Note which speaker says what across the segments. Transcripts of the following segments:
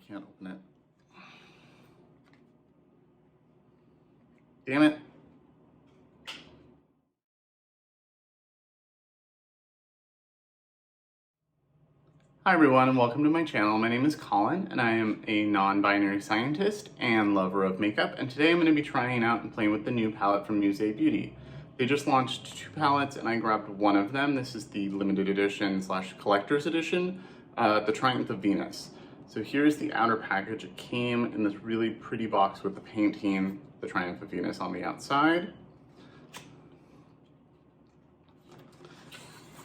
Speaker 1: can't open it. Damn it. Hi everyone and welcome to my channel. My name is Colin and I am a non-binary scientist and lover of makeup, and today I'm going to be trying out and playing with the new palette from Musée Beauty. They just launched 2 palettes and I grabbed one of them. This is the limited edition / collector's edition, the Triumph of Venus. So here's the outer package. It came in this really pretty box with the painting, the Triumph of Venus, on the outside.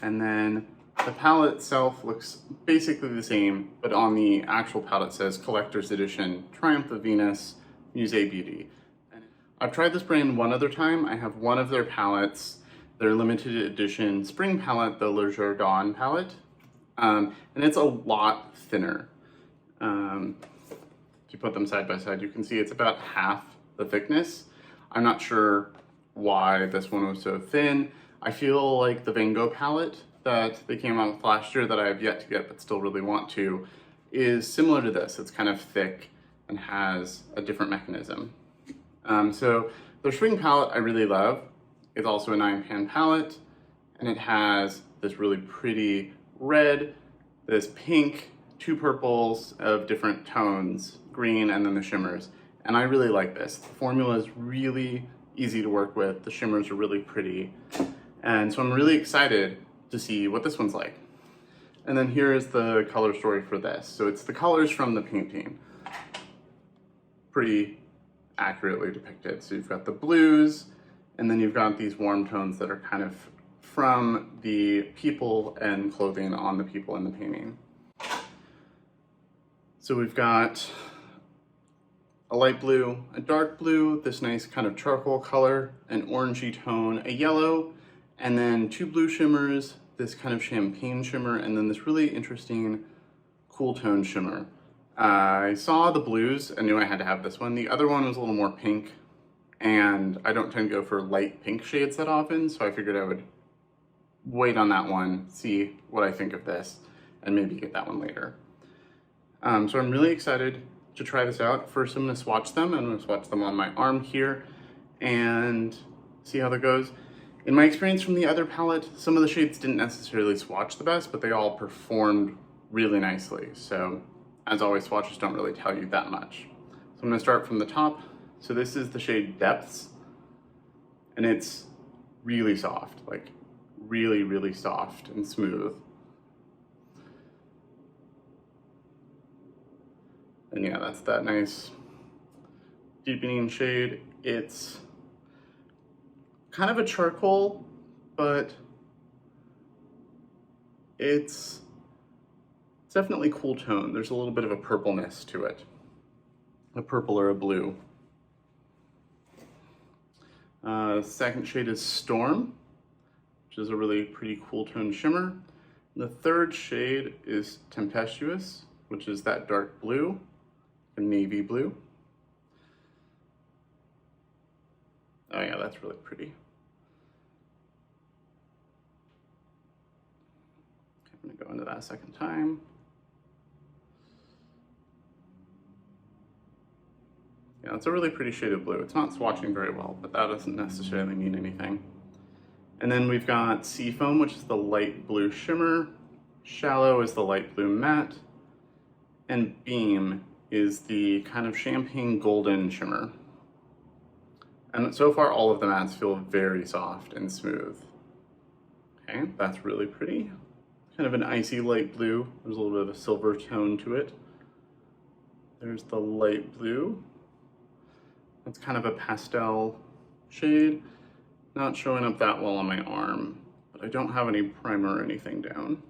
Speaker 1: And then the palette itself looks basically the same, but on the actual palette says Collector's Edition, Triumph of Venus, Musée Beauty. I've tried this brand one other time. I have one of their palettes, their limited edition spring palette, the Le Jardin palette, and it's a lot thinner. If you put them side by side, you can see it's about half the thickness. I'm not sure why this one was so thin. I feel like the Van Gogh palette that they came out with last year that I have yet to get but still really want to is similar to this. It's kind of thick and has a different mechanism. So the spring palette I really love. It's also a 9-pan palette, and it has this really pretty red, this pink, 2 purples of different tones, green, and then the shimmers. And I really like this. The formula is really easy to work with. The shimmers are really pretty. And so I'm really excited to see what this one's like. And then here is the color story for this. So it's the colors from the painting, pretty accurately depicted. So you've got the blues, and then you've got these warm tones that are kind of from the people and clothing on the people in the painting. So we've got a light blue, a dark blue, this nice kind of charcoal color, an orangey tone, a yellow, and then 2 blue shimmers, this kind of champagne shimmer, and then this really interesting cool tone shimmer. I saw the blues and knew I had to have this one. The other one was a little more pink, and I don't tend to go for light pink shades that often, so I figured I would wait on that one, see what I think of this, and maybe get that one later. So I'm really excited to try this out. First I'm going to swatch them. I'm going to swatch them on my arm here and see how that goes. In my experience from the other palette, some of the shades didn't necessarily swatch the best, but they all performed really nicely. So as always, swatches don't really tell you that much. So I'm going to start from the top. So this is the shade Depths, and it's really soft, like really, really soft and smooth. And yeah, that's that nice deepening shade. It's kind of a charcoal, but it's definitely cool tone. There's a little bit of a purpleness to it, a purple or a blue. Second shade is Storm, which is a really pretty cool tone shimmer. The third shade is Tempestuous, which is that dark blue, a navy blue. Oh yeah, that's really pretty. Okay, I'm gonna go into that a second time. Yeah, it's a really pretty shade of blue. It's not swatching very well, but that doesn't necessarily mean anything. And then we've got Seafoam, which is the light blue shimmer. Shallow is the light blue matte. And Beam is the kind of champagne golden shimmer. And so far, all of the mattes feel very soft and smooth. Okay, that's really pretty. Kind of an icy light blue. There's a little bit of a silver tone to it. There's the light blue. That's kind of a pastel shade. Not showing up that well on my arm, but I don't have any primer or anything down.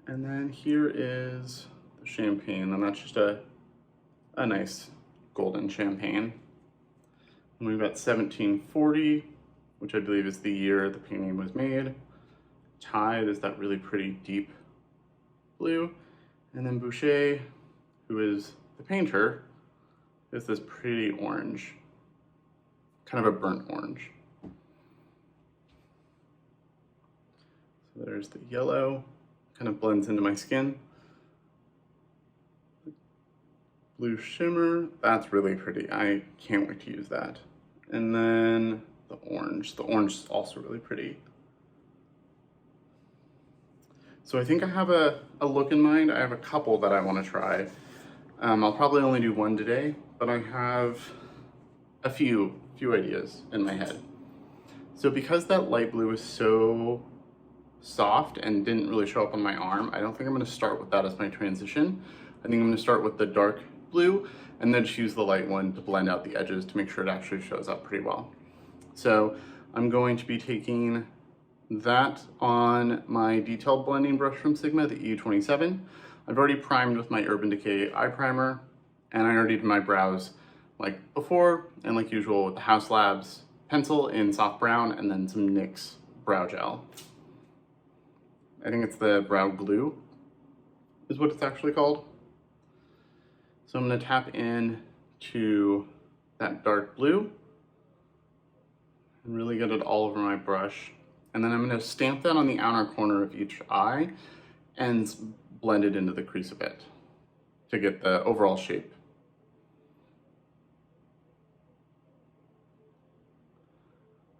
Speaker 1: And then here is the champagne, and that's just a nice golden champagne. And we've got 1740, which I believe is the year the painting was made. Tide is that really pretty deep blue. And then Boucher, who is the painter, is this pretty orange, kind of a burnt orange. So there's the yellow, kind of blends into my skin. blue shimmer. That's really pretty. I can't wait to use that. And then the orange. The orange is also really pretty. So I think I have a look in mind. I have a couple that I want to try. I'll probably only do one today, but I have a few ideas in my head. So because that light blue is so soft and didn't really show up on my arm, I don't think I'm going to start with that as my transition. I think I'm going to start with the dark blue and then just use the light one to blend out the edges to make sure it actually shows up pretty well. So I'm going to be taking that on my detailed blending brush from Sigma, the EU27. I've already primed with my Urban Decay eye primer, and I already did my brows like before, and like usual with the Haus Labs pencil in soft brown, and then some NYX brow gel. I think it's the brow glue is what it's actually called. So I'm gonna tap in to that dark blue and really get it all over my brush. And then I'm gonna stamp that on the outer corner of each eye and blend it into the crease a bit to get the overall shape.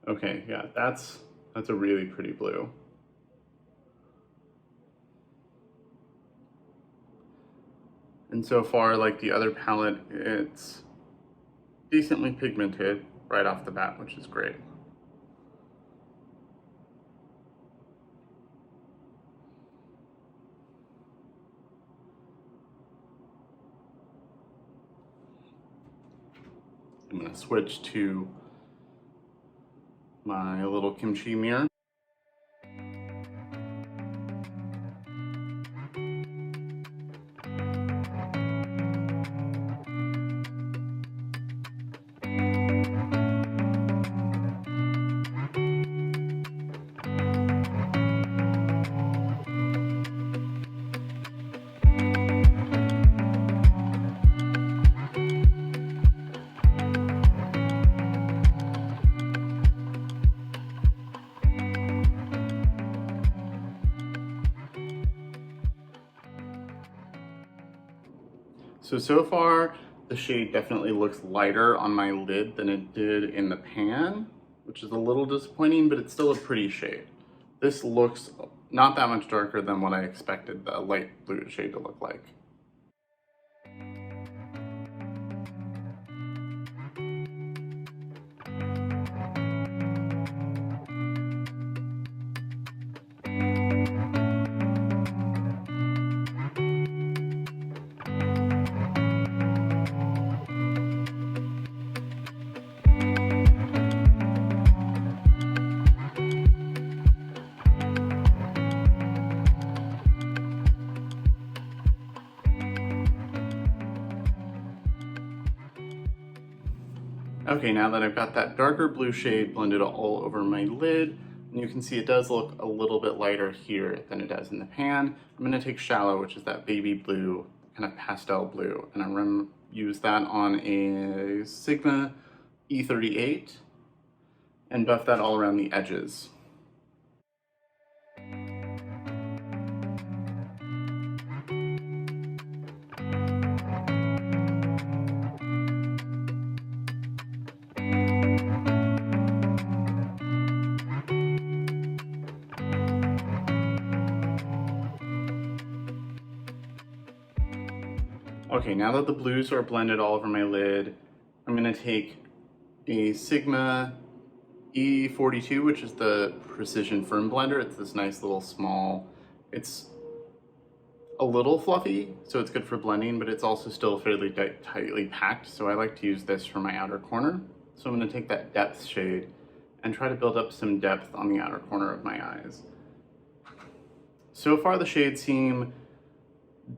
Speaker 1: Okay, yeah, that's a really pretty blue. And so far, like the other palette, it's decently pigmented right off the bat, which is great. I'm gonna switch to my little kimchi mirror. So far, the shade definitely looks lighter on my lid than it did in the pan, which is a little disappointing, but it's still a pretty shade. This looks not that much darker than what I expected the light blue shade to look like. Okay, now that I've got that darker blue shade blended all over my lid, and you can see it does look a little bit lighter here than it does in the pan, I'm gonna take Shallow, which is that baby blue, kind of pastel blue, and I'm gonna use that on a Sigma E38 and buff that all around the edges. Okay, now that the blues are blended all over my lid, I'm gonna take a Sigma E42, which is the Precision Firm Blender. It's this nice little small, it's a little fluffy, so it's good for blending, but it's also still fairly tightly packed, so I like to use this for my outer corner. So I'm gonna take that depth shade and try to build up some depth on the outer corner of my eyes. So far the shades seem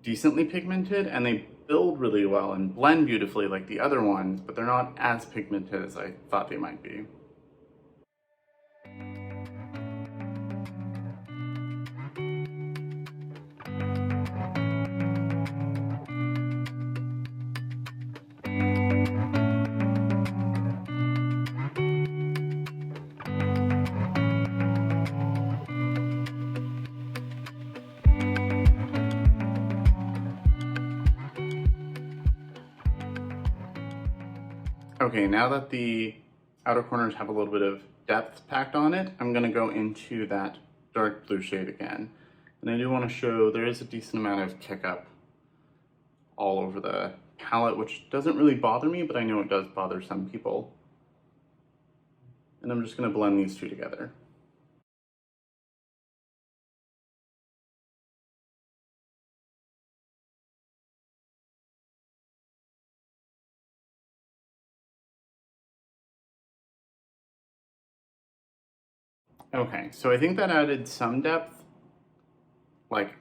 Speaker 1: decently pigmented and they build really well and blend beautifully like the other ones, but they're not as pigmented as I thought they might be. Okay, now that the outer corners have a little bit of depth packed on it, I'm gonna go into that dark blue shade again. And I do wanna show there is a decent amount of kick up all over the palette, which doesn't really bother me, but I know it does bother some people. And I'm just gonna blend these two together. Okay, so I think that added some depth, like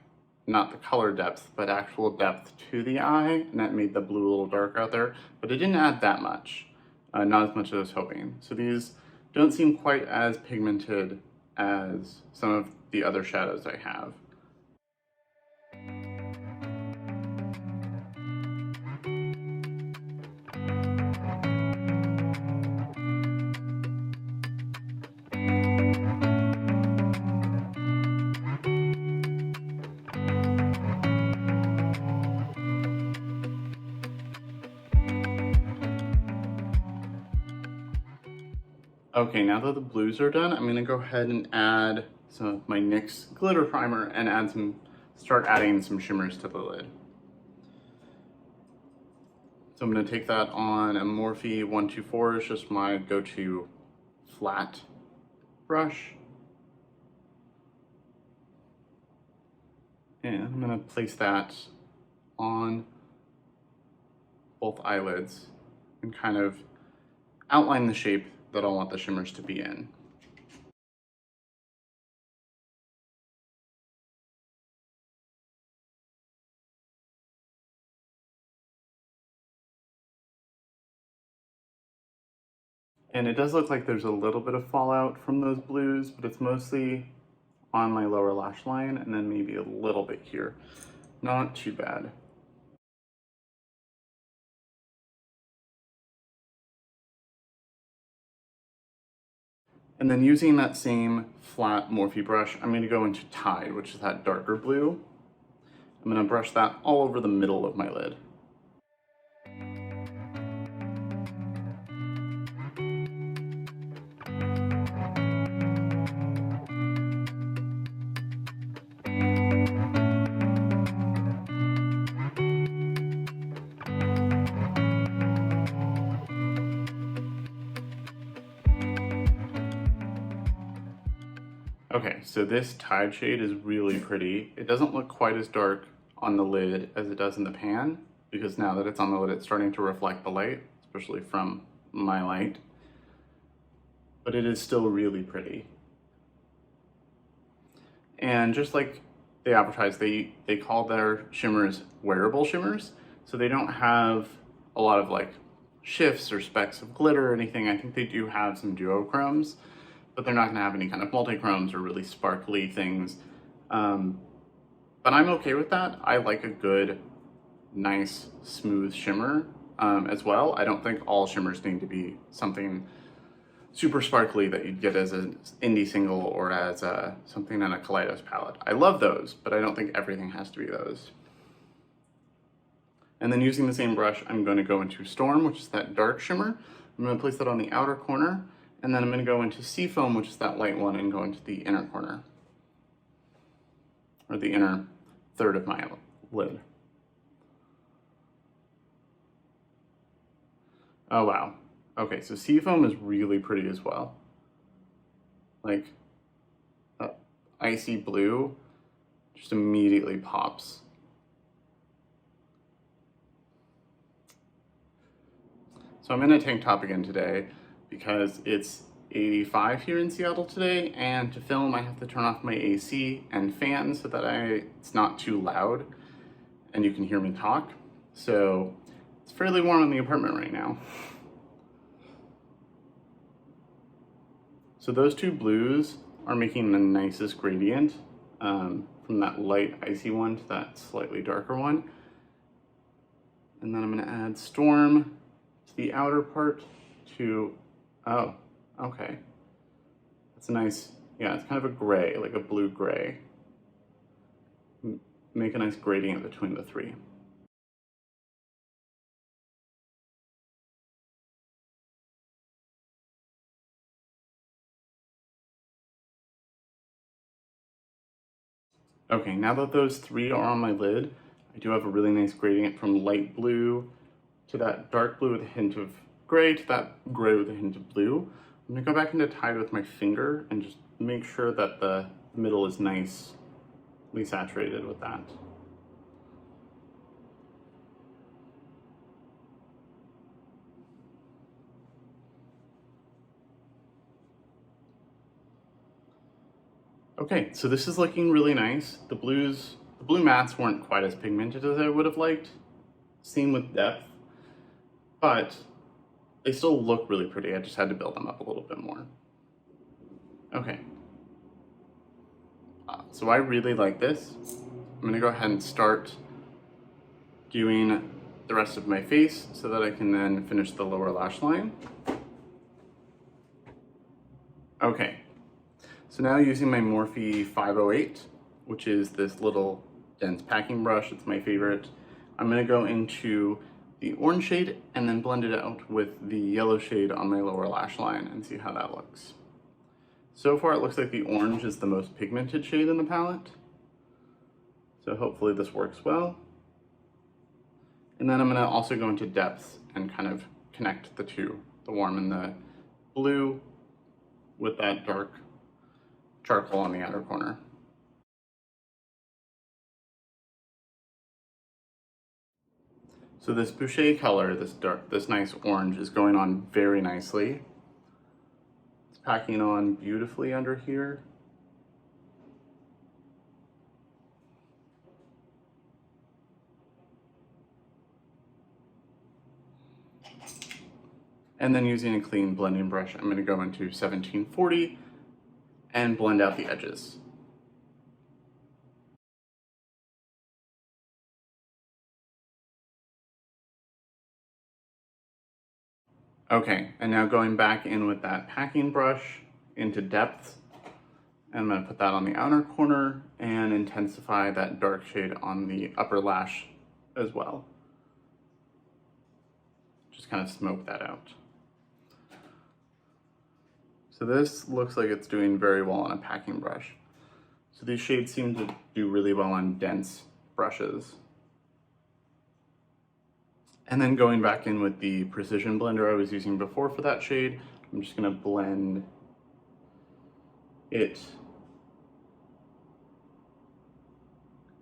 Speaker 1: not the color depth, but actual depth to the eye, and that made the blue a little darker out there, but it didn't add that much, not as much as I was hoping. So these don't seem quite as pigmented as some of the other shadows I have. Okay, now that the blues are done, I'm gonna go ahead and add some of my NYX glitter primer and start adding some shimmers to the lid. So I'm gonna take that on a Morphe 124, it's just my go-to flat brush. And I'm gonna place that on both eyelids and kind of outline the shape that I want the shimmers to be in. And it does look like there's a little bit of fallout from those blues, but it's mostly on my lower lash line and then maybe a little bit here. Not too bad. And then using that same flat Morphe brush, I'm gonna go into Tide, which is that darker blue. I'm gonna brush that all over the middle of my lid. Okay, so this Tide shade is really pretty. It doesn't look quite as dark on the lid as it does in the pan, because now that it's on the lid, it's starting to reflect the light, especially from my light. But it is still really pretty. And just like they advertise, they call their shimmers wearable shimmers, so they don't have a lot of like shifts or specks of glitter or anything. I think they do have some duochromes, but they're not gonna have any kind of multi-chromes or really sparkly things. But I'm okay with that. I like a good, nice, smooth shimmer as well. I don't think all shimmers need to be something super sparkly that you'd get as an indie single or as something in a Kaleidos palette. I love those, but I don't think everything has to be those. And then using the same brush, I'm going to go into Storm, which is that dark shimmer. I'm going to place that on the outer corner, and then I'm going to go into Seafoam, which is that light one, and go into the inner corner, or the inner third of my lid. Oh wow. Okay, so Seafoam is really pretty as well. Like, that icy blue just immediately pops. So I'm in a tank top again today because it's 85 here in Seattle today, and to film I have to turn off my AC and fan so that it's not too loud and you can hear me talk. So it's fairly warm in the apartment right now. So those two blues are making the nicest gradient from that light icy one to that slightly darker one. And then I'm gonna add Storm to the outer part oh, okay. That's a nice, yeah, it's kind of a gray, like a blue gray. Make a nice gradient between the three. Okay, now that those three are on my lid, I do have a really nice gradient from light blue to that dark blue with a hint of gray to that gray with a hint of blue. I'm gonna go back into Tide with my finger and just make sure that the middle is nicely saturated with that. Okay, so this is looking really nice. The blue mattes weren't quite as pigmented as I would have liked. Same with depth, but they still look really pretty. I just had to build them up a little bit more. Okay. So I really like this. I'm gonna go ahead and start doing the rest of my face so that I can then finish the lower lash line. Okay. So now using my Morphe 508, which is this little dense packing brush, it's my favorite, I'm gonna go into the orange shade and then blend it out with the yellow shade on my lower lash line and see how that looks. So far it looks like the orange is the most pigmented shade in the palette. So hopefully this works well. And then I'm gonna also go into depth and kind of connect the two, the warm and the blue with that dark charcoal on the outer corner. So this boucher color, this nice orange is going on very nicely. It's packing on beautifully under here. And then using a clean blending brush, I'm gonna go into 1740 and blend out the edges. Okay, and now going back in with that packing brush into depth, and I'm gonna put that on the outer corner and intensify that dark shade on the upper lash as well. Just kind of smoke that out. So this looks like it's doing very well on a packing brush. So these shades seem to do really well on dense brushes. And then going back in with the precision blender I was using before for that shade, I'm just gonna blend it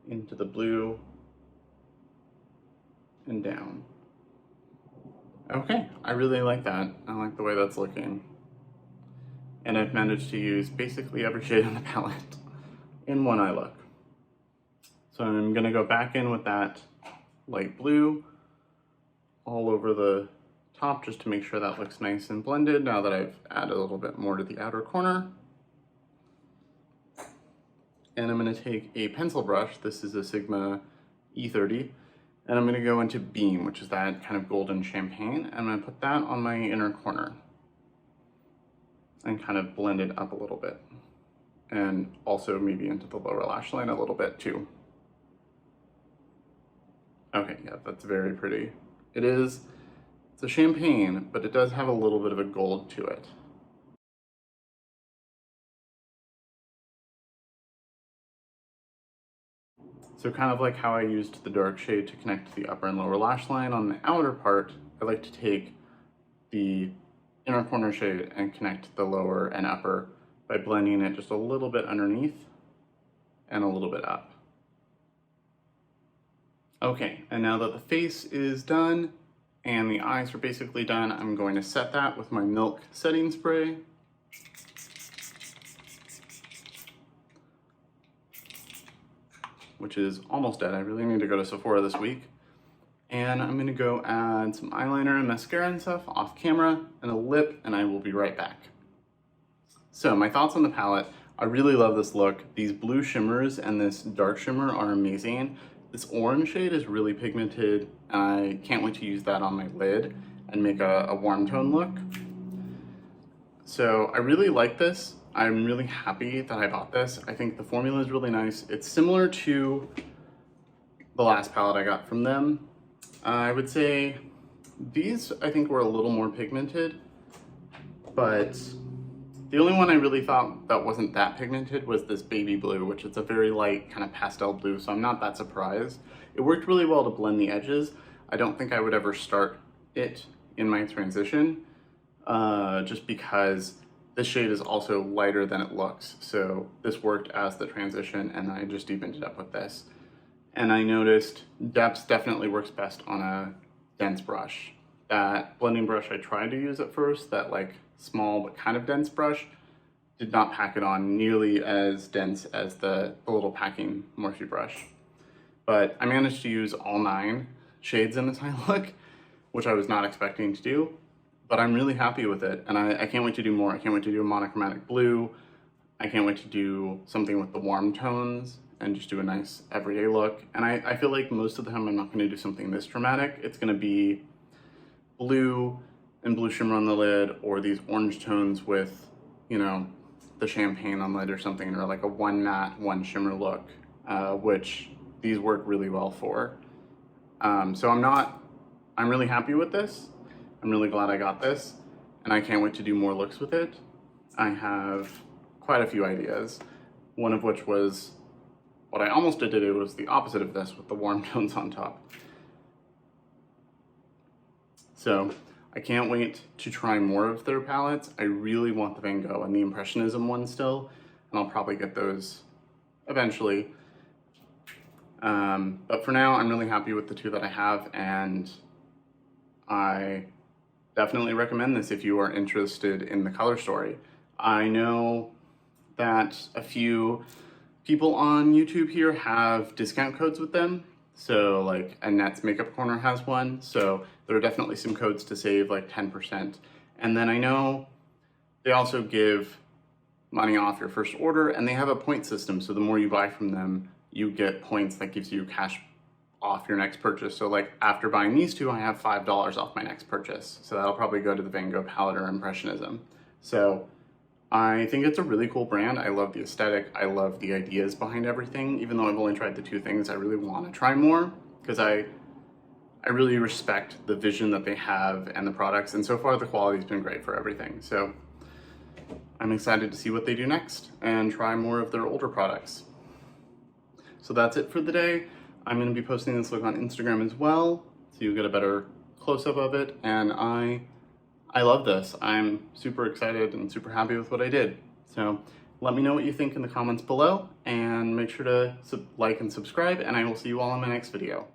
Speaker 1: into the blue and down. Okay, I really like that. I like the way that's looking. And I've managed to use basically every shade on the palette in one eye look. So I'm gonna go back in with that light blue all over the top just to make sure that looks nice and blended now that I've added a little bit more to the outer corner. And I'm gonna take a pencil brush, this is a Sigma E30, and I'm gonna go into Beam, which is that kind of golden champagne, and I'm gonna put that on my inner corner and kind of blend it up a little bit. And also maybe into the lower lash line a little bit too. Okay, yeah, that's very pretty. It's a champagne, but it does have a little bit of a gold to it. So kind of like how I used the dark shade to connect the upper and lower lash line on the outer part, I like to take the inner corner shade and connect the lower and upper by blending it just a little bit underneath and a little bit up. Okay, and now that the face is done and the eyes are basically done, I'm going to set that with my Milk setting spray. Which is almost dead. I really need to go to Sephora this week. And I'm gonna go add some eyeliner and mascara and stuff off camera and a lip, and I will be right back. So my thoughts on the palette, I really love this look. These blue shimmers and this dark shimmer are amazing. This orange shade is really pigmented. I can't wait to use that on my lid and make a warm tone look. So I really like this. I'm really happy that I bought this. I think the formula is really nice. It's similar to the last palette I got from them. I would say these I think were a little more pigmented, but The only one I really thought that wasn't that pigmented was this baby blue, which is a very light kind of pastel blue, so I'm not that surprised. It worked really well to blend the edges. I don't think I would ever start it in my transition, just because this shade is also lighter than it looks. So this worked as the transition, and I just evened it up with this. And I noticed depths definitely works best on a dense brush. That blending brush I tried to use at first, that like small but kind of dense brush, did not pack it on nearly as dense as the little packing Morphe brush. But I managed to use all 9 shades in this eye look, which I was not expecting to do, but I'm really happy with it. And I can't wait to do more. I can't wait to do a monochromatic blue. I can't wait to do something with the warm tones and just do a nice everyday look. And I feel like most of the time I'm not gonna do something this dramatic. It's gonna be blue and blue shimmer on the lid, or these orange tones with, you know, the champagne on the lid or something, or like a 1 matte, 1 shimmer look, which these work really well for. So I'm really happy with this. I'm really glad I got this, and I can't wait to do more looks with it. I have quite a few ideas, one of which was, what I almost did today was the opposite of this, with the warm tones on top. So I can't wait to try more of their palettes. I really want the Van Gogh and the Impressionism one still, and I'll probably get those eventually. But for now, I'm really happy with the 2 that I have, and I definitely recommend this if you are interested in the color story. I know that a few people on YouTube here have discount codes with them. So like Annette's Makeup Corner has one. So there are definitely some codes to save like 10%. And then I know they also give money off your first order, and they have a point system. So the more you buy from them, you get points that gives you cash off your next purchase. So like after buying these 2, I have $5 off my next purchase. So that'll probably go to the Van Gogh palette or Impressionism. So I think it's a really cool brand. I love the aesthetic. I love the ideas behind everything. Even though I've only tried the 2 things, I really want to try more, because I really respect the vision that they have and the products. And so far the quality's been great for everything. So I'm excited to see what they do next and try more of their older products. So that's it for the day. I'm going to be posting this look on Instagram as well, so you get a better close-up of it. And I love this. I'm super excited and super happy with what I did. So let me know what you think in the comments below, and make sure to like and subscribe, and I will see you all in my next video.